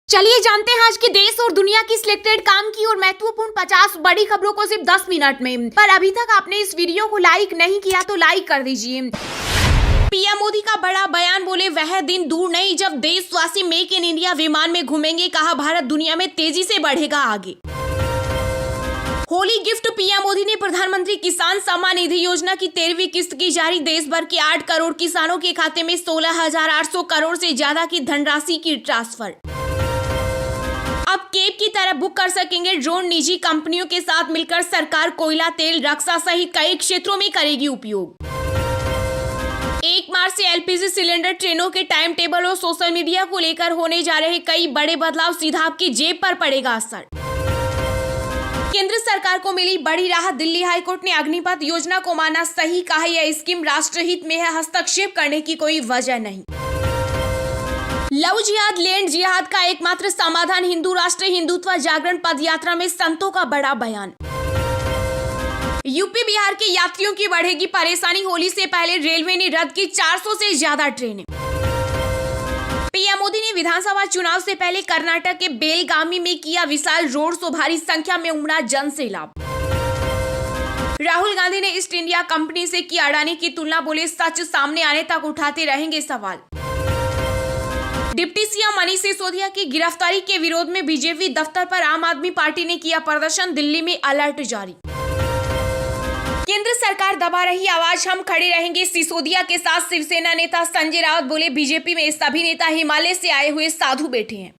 चलिए जानते हैं आज की देश और दुनिया की सिलेक्टेड काम की और महत्वपूर्ण 50 बड़ी खबरों को सिर्फ 10 मिनट में। पर अभी तक आपने इस वीडियो को लाइक नहीं किया तो लाइक कर दीजिए। पीएम मोदी का बड़ा बयान, बोले वह दिन दूर नहीं जब देशवासी मेक इन इंडिया विमान में घूमेंगे, कहा भारत दुनिया में तेजी से बढ़ेगा आगे। होली गिफ्ट, पीएम मोदी ने प्रधानमंत्री किसान सम्मान निधि योजना की 13वीं किस्त की जारी, देश भर के 8 करोड़ किसानों के खाते में 16,800 करोड़ से ज्यादा की धनराशि की ट्रांसफर। अब केप की तरह बुक कर सकेंगे ड्रोन, निजी कंपनियों के साथ मिलकर सरकार कोयला, तेल, रक्षा सहित कई क्षेत्रों में करेगी उपयोग। 1 मार्च से एलपीजी सिलेंडर, ट्रेनों के टाइम टेबल और सोशल मीडिया को लेकर होने जा रहे कई बड़े बदलाव, सीधा आपकी जेब पर पड़ेगा असर। केंद्र सरकार को मिली बड़ी राहत, दिल्ली हाईकोर्ट ने अग्निपथ योजना को माना सही, कहा यह स्कीम राष्ट्रहित में है, हस्तक्षेप करने की कोई वजह नहीं। लव जिहाद, लैंड जिहाद का एकमात्र समाधान हिंदू राष्ट्र, हिंदुत्व जागरण पद यात्रा में संतों का बड़ा बयान। यूपी बिहार के यात्रियों की बढ़ेगी परेशानी, होली से पहले रेलवे ने रद्द की 400 से ज्यादा ट्रेनें। पीएम मोदी ने विधानसभा चुनाव से पहले कर्नाटक के बेलगामी में किया विशाल रोड शो, भारी संख्या में उमड़ा जन सैलाब। राहुल गांधी ने ईस्ट इंडिया कंपनी से की अडानी की तुलना, बोले सच सामने आने तक उठाते रहेंगे सवाल। डिप्टी सीएम मनीष सिसोदिया की गिरफ्तारी के विरोध में बीजेपी दफ्तर पर आम आदमी पार्टी ने किया प्रदर्शन, दिल्ली में अलर्ट जारी। केंद्र सरकार दबा रही आवाज, हम खड़े रहेंगे सिसोदिया के साथ, शिवसेना नेता संजय राउत बोले बीजेपी में सभी नेता हिमालय से आए हुए साधु बैठे हैं।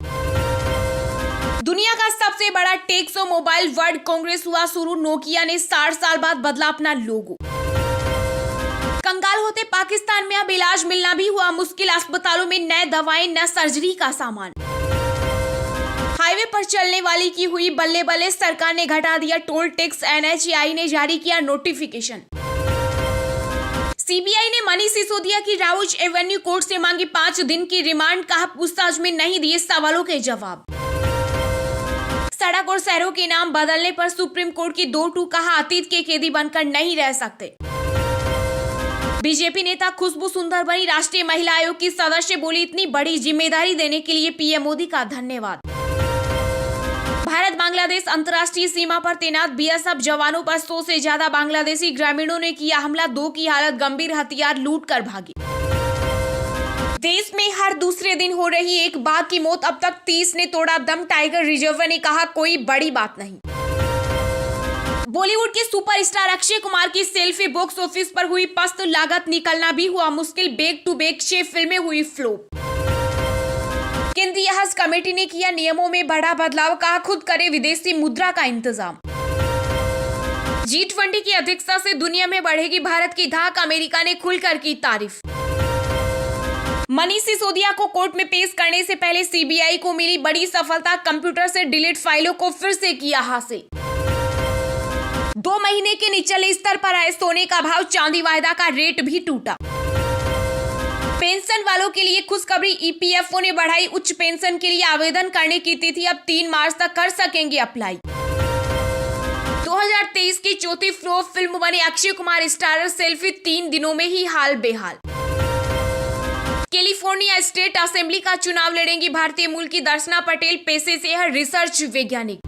दुनिया का सबसे बड़ा tech show mobile world congress हुआ शुरू, नोकिया ने 60 साल बाद बदला अपना लोगो। कंगाल होते पाकिस्तान में अब इलाज मिलना भी हुआ मुश्किल, अस्पतालों में न दवाएं न सर्जरी का सामान। हाईवे पर चलने वाली की हुई बल्ले बल्ले, सरकार ने घटा दिया टोल टैक्स, एनएचएआई ने जारी किया नोटिफिकेशन। सीबीआई ने मनीष सिसोदिया की राउज एवेन्यू कोर्ट से मांगी 5 दिन की रिमांड, कहा पूछताछ में नहीं दिए सवालों के जवाब। सड़क और शहरों के नाम बदलने पर सुप्रीम कोर्ट की 2-2, कहा अतीत के कैदी बनकर नहीं रह सकते। बीजेपी नेता खुशबू सुंदर बनी राष्ट्रीय महिला आयोग की सदस्य, बोली इतनी बड़ी जिम्मेदारी देने के लिए पीएम मोदी का धन्यवाद। भारत बांग्लादेश अंतर्राष्ट्रीय सीमा पर तैनात बीएसएफ जवानों पर 100 से ज्यादा बांग्लादेशी ग्रामीणों ने किया हमला, 2 की हालत गंभीर, हथियार लूट कर भागे। देश में हर दूसरे दिन हो रही एक बाघ की मौत, अब तक 30 ने तोड़ा दम, टाइगर रिजर्व ने कहा कोई बड़ी बात नहीं। बॉलीवुड के सुपरस्टार अक्षय कुमार की सेल्फी बॉक्स ऑफिस पर हुई पस्त, लागत निकलना भी हुआ मुश्किल, बैक टू बैक 6 फिल्में हुई फ्लॉप। केंद्रीय हज कमेटी ने किया नियमों में बड़ा बदलाव, कहा खुद करे विदेशी मुद्रा का इंतजाम। G20 की अध्यक्षता से दुनिया में बढ़ेगी भारत की धाक, अमेरिका ने खुलकर की तारीफ। मनीष सिसोदिया को कोर्ट में पेश करने से पहले सीबीआई को मिली बड़ी सफलता, कंप्यूटर से डिलीट फाइलों को फिर से किया हासिल। 2 महीने के निचले स्तर पर आए सोने का भाव, चांदी वायदा का रेट भी टूटा। पेंशन वालों के लिए खुशखबरी, ईपीएफओ ने बढ़ाई उच्च पेंशन के लिए आवेदन करने की तिथि, अब 3 मार्च तक कर सकेंगे अप्लाई। 2023 की चौथी फ्लॉप फिल्म बने अक्षय कुमार स्टारर, सेल्फी 3 दिनों में ही हाल बेहाल। कैलिफोर्निया स्टेट असेंबली का चुनाव लड़ेंगी भारतीय मूल की दर्शना पटेल, पेशे से है रिसर्च वैज्ञानिक।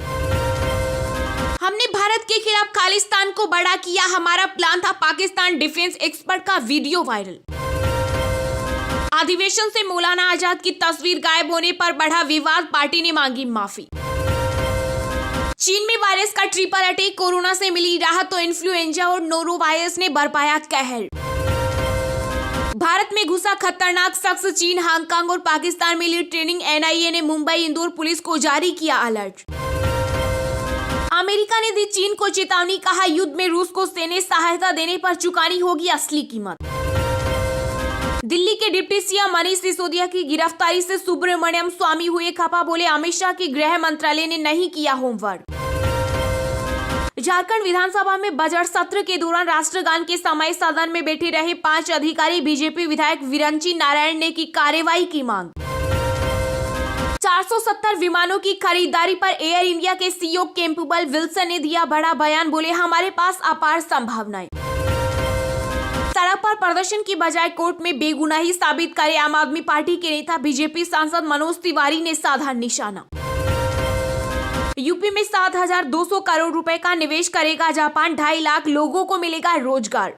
हमने भारत के खिलाफ खालिस्तान को बड़ा किया, हमारा प्लान था, पाकिस्तान डिफेंस एक्सपर्ट का वीडियो वायरल। अधिवेशन से मौलाना आजाद की तस्वीर गायब होने पर बढ़ा विवाद, पार्टी ने मांगी माफी। चीन में वायरस का ट्रिपल अटैक, कोरोना से मिली राहत तो इन्फ्लुएंजा और नोरो वायरस ने बरपाया कहर। भारत में घुसा खतरनाक शख्स, चीन, हांगकांग और पाकिस्तान में ली ट्रेनिंग, एनआईए ने मुंबई इंदौर पुलिस को जारी किया अलर्ट। अमेरिका ने दी चीन को चेतावनी, कहा युद्ध में रूस को सैन्य सहायता देने पर चुकानी होगी असली कीमत। दिल्ली के डिप्टी सीएम मनीष सिसोदिया की गिरफ्तारी से सुब्रमण्यम स्वामी हुए खफा, बोले अमित शाह की गृह मंत्रालय ने नहीं किया होमवर्क। झारखंड विधानसभा में बजट सत्र के दौरान राष्ट्रगान के समय सदन में बैठे रहे 5 अधिकारी, बीजेपी विधायक विरंची नारायण ने की कार्रवाई की मांग। 470 विमानों की खरीदारी पर एयर इंडिया के सीईओ कैंपबेल विल्सन ने दिया बड़ा बयान, बोले हमारे पास अपार संभावनाएं। सड़क पर प्रदर्शन की बजाय कोर्ट में बेगुनाही साबित करे आम आदमी पार्टी के नेता बीजेपी सांसद मनोज तिवारी ने साधा निशाना। यूपी में 7,200 करोड़ रुपए का निवेश करेगा जापान, 2.5 लाख लोगों को मिलेगा रोजगार।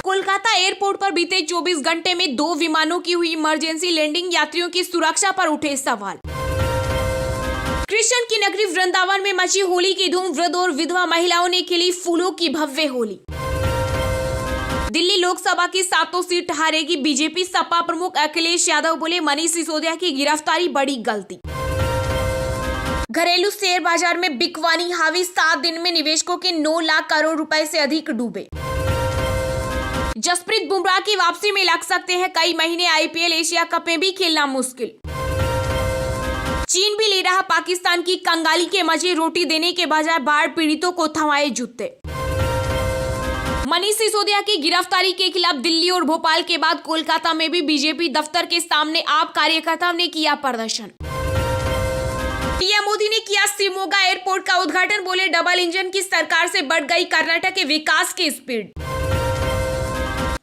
कोलकाता एयरपोर्ट पर बीते 24 घंटे में 2 विमानों की हुई इमरजेंसी लैंडिंग, यात्रियों की सुरक्षा पर उठे सवाल। कृष्ण की नगरी वृंदावन में मची होली की धूम, वृद्ध और विधवा महिलाओं ने खेली फूलों की भव्य होली। दिल्ली लोकसभा की 7 सीट हारेगी बीजेपी, सपा प्रमुख अखिलेश यादव बोले मनीष सिसोदिया की गिरफ्तारी बड़ी गलती। घरेलू शेयर बाजार में बिकवानी हावी, 7 दिन में निवेशकों के 9 लाख करोड़ रुपए से अधिक डूबे। जसप्रीत बुमराह की वापसी में लग सकते हैं कई महीने, आईपीएल एशिया कप में भी खेलना मुश्किल। चीन भी ले रहा पाकिस्तान की कंगाली के मजे, रोटी देने के बजाय बाढ़ पीड़ितों को थमाए जूते। मनीष सिसोदिया की गिरफ्तारी के खिलाफ दिल्ली और भोपाल के बाद कोलकाता में भी बीजेपी दफ्तर के सामने आप कार्यकर्ताओं ने किया प्रदर्शन। पीएम मोदी ने किया शिमोगा एयरपोर्ट का उद्घाटन, बोले डबल इंजन की सरकार से बढ़ गई कर्नाटक के विकास की स्पीड।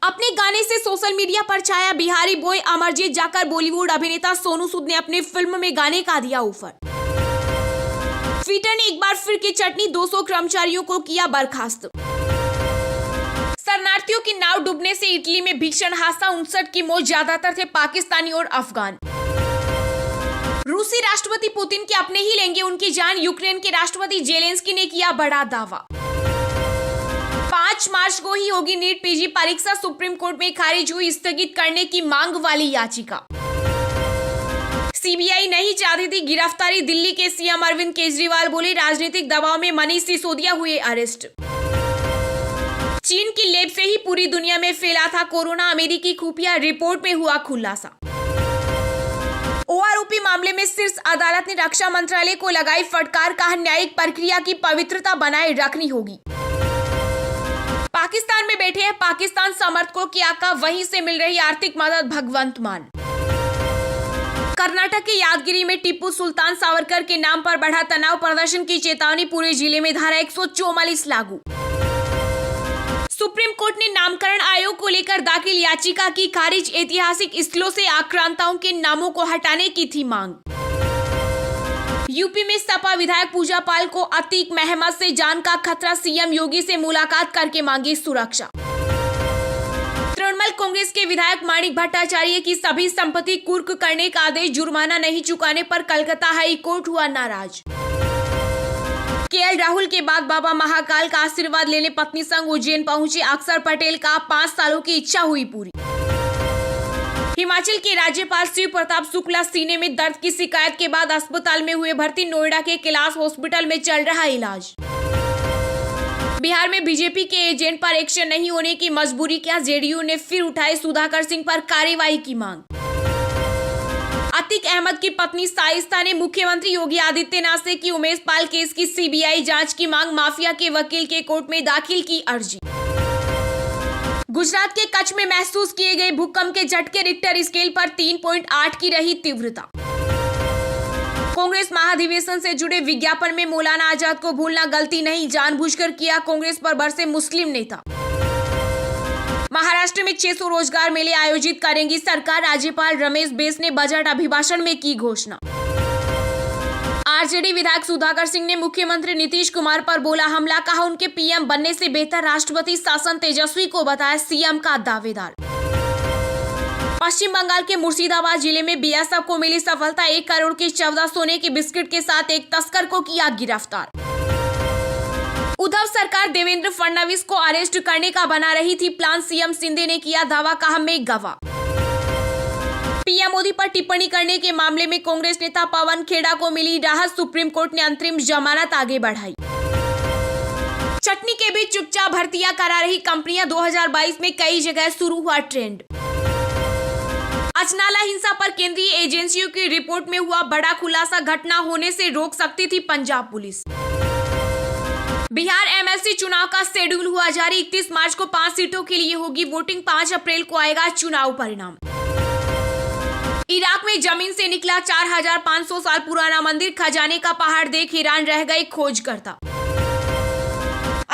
अपने गाने से सोशल मीडिया पर छाया बिहारी बॉय अमरजीत, जाकर बॉलीवुड अभिनेता सोनू सूद ने अपने फिल्म में गाने का दिया ऑफर। ट्विटर ने एक बार फिर की चटनी, 200 कर्मचारियों को किया बर्खास्त। शरणार्थियों की नाव डूबने से इटली में भीषण हादसा, 59 की मौत, ज्यादातर थे पाकिस्तानी और अफगान। रूसी राष्ट्रपति पुतिन के अपने ही लेंगे उनकी जान, यूक्रेन के राष्ट्रपति जेलेंस्की ने किया बड़ा दावा। 5 मार्च को ही होगी नीट पीजी परीक्षा, सुप्रीम कोर्ट में खारिज हुई स्थगित करने की मांग वाली याचिका। सीबीआई नहीं चाहती थी गिरफ्तारी, दिल्ली के सीएम अरविंद केजरीवाल बोले राजनीतिक दबाव में मनीष सिसोदिया हुए अरेस्ट। चीन की लैब से ही पूरी दुनिया में फैला था कोरोना, अमेरिकी खुफिया रिपोर्ट में हुआ खुलासा। ओआरओपी मामले में शीर्ष अदालत ने रक्षा मंत्रालय को लगाई फटकार, कहा न्यायिक प्रक्रिया की पवित्रता बनाए रखनी होगी। पाकिस्तान में बैठे हैं पाकिस्तान समर्थकों की आका, वहीं से मिल रही आर्थिक मदद भगवंत मान। कर्नाटक के यादगिरी में टीपू सुल्तान सावरकर के नाम पर बढ़ा तनाव, प्रदर्शन की चेतावनी, पूरे जिले में धारा 144 लागू। सुप्रीम कोर्ट ने नामकरण आयोग को लेकर दाखिल याचिका की खारिज, ऐतिहासिक स्थलों से आक्रांताओं के नामों को हटाने की थी मांग। यूपी में सपा विधायक पूजा पाल को अतीक महमद से जान का खतरा, सीएम योगी से मुलाकात करके मांगी सुरक्षा। तृणमूल कांग्रेस के विधायक माणिक भट्टाचार्य की सभी संपत्ति कुर्क करने का आदेश, जुर्माना नहीं चुकाने पर कलकत्ता हाई कोर्ट हुआ नाराज। केएल राहुल के बाद बाबा महाकाल का आशीर्वाद लेने पत्नी संग उज्जैन पहुंचे अक्षर पटेल का 5 सालों की इच्छा हुई पूरी। हिमाचल के राज्यपाल शिव प्रताप शुक्ला सीने में दर्द की शिकायत के बाद अस्पताल में हुए भर्ती, नोएडा के कैलाश हॉस्पिटल में चल रहा इलाज। बिहार में बीजेपी के एजेंट पर एक्शन नहीं होने की मजबूरी, क्या जेडीयू ने फिर उठाई सुधाकर सिंह पर कार्रवाई की मांग। अतीक अहमद की पत्नी साइस्ता ने मुख्यमंत्री योगी आदित्यनाथ से की उमेश पाल केस की सीबीआई जांच की मांग, माफिया के वकील के कोर्ट में दाखिल की अर्जी। गुजरात के कच्छ में महसूस किए गए भूकंप के झटके, रिक्टर स्केल पर 3.8 की रही तीव्रता। कांग्रेस महाधिवेशन से जुड़े विज्ञापन में मौलाना आजाद को भूलना गलती नहीं, जानबूझकर किया, कांग्रेस पर बरसे मुस्लिम नेता। महाराष्ट्र में 600 रोजगार मेले आयोजित करेंगी सरकार, राज्यपाल रमेश बैस ने बजट अभिभाषण में की घोषणा। आरजेडी विधायक सुधाकर सिंह ने मुख्यमंत्री नीतीश कुमार पर बोला हमला, कहा उनके पीएम बनने से बेहतर राष्ट्रपति शासन तेजस्वी को बताया सीएम का दावेदार। पश्चिम बंगाल के मुर्शिदाबाद जिले में बीएसएफ को मिली सफलता, 1 करोड़ के 14 सोने के बिस्किट के साथ एक तस्कर को किया गिरफ्तार। उद्धव सरकार देवेंद्र फडणवीस को अरेस्ट करने का बना रही थी प्लान, सीएम शिंदे ने किया दावा, कहा मैं गवाह। पीएम मोदी पर टिप्पणी करने के मामले में कांग्रेस नेता पवन खेड़ा को मिली राहत, सुप्रीम कोर्ट ने अंतरिम जमानत आगे बढ़ाई। चटनी के बीच चुपचाप भर्तियां करा रही कंपनियां, 2022 में कई जगह शुरू हुआ ट्रेंड। अजनाला हिंसा पर केंद्रीय एजेंसियों की रिपोर्ट में हुआ बड़ा खुलासा, घटना होने से रोक सकती थी पंजाब पुलिस। बिहार एमएलसी चुनाव का शेड्यूल हुआ जारी, 31 मार्च को 5 सीटों के लिए होगी वोटिंग, 5 अप्रैल को आएगा चुनाव परिणाम। इराक में जमीन से निकला 4500 साल पुराना मंदिर, खजाने का पहाड़ देख हैरान रह गए खोजकर्ता।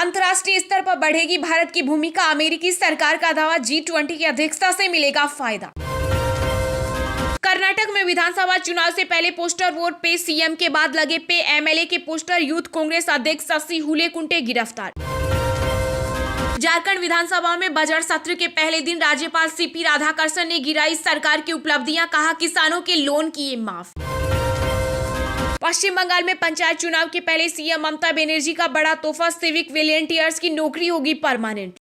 अंतर्राष्ट्रीय स्तर पर बढ़ेगी भारत की भूमिका, अमेरिकी सरकार का दावा, G20 की अध्यक्षता से मिलेगा फायदा। कर्नाटक में विधानसभा चुनाव से पहले पोस्टर वोट पे सीएम के बाद लगे पे एमएलए के पोस्टर, यूथ कांग्रेस अध्यक्ष शशि हुलेकुंटे गिरफ्तार। झारखंड विधानसभा में बजट सत्र के पहले दिन राज्यपाल सीपी राधाकृष्णन ने गिराई सरकार की उपलब्धियां, कहा किसानों के लोन किए माफ। पश्चिम बंगाल में पंचायत चुनाव के पहले सीएम ममता बनर्जी का बड़ा तोहफा, सिविक वॉलंटियर्स की नौकरी होगी परमानेंट।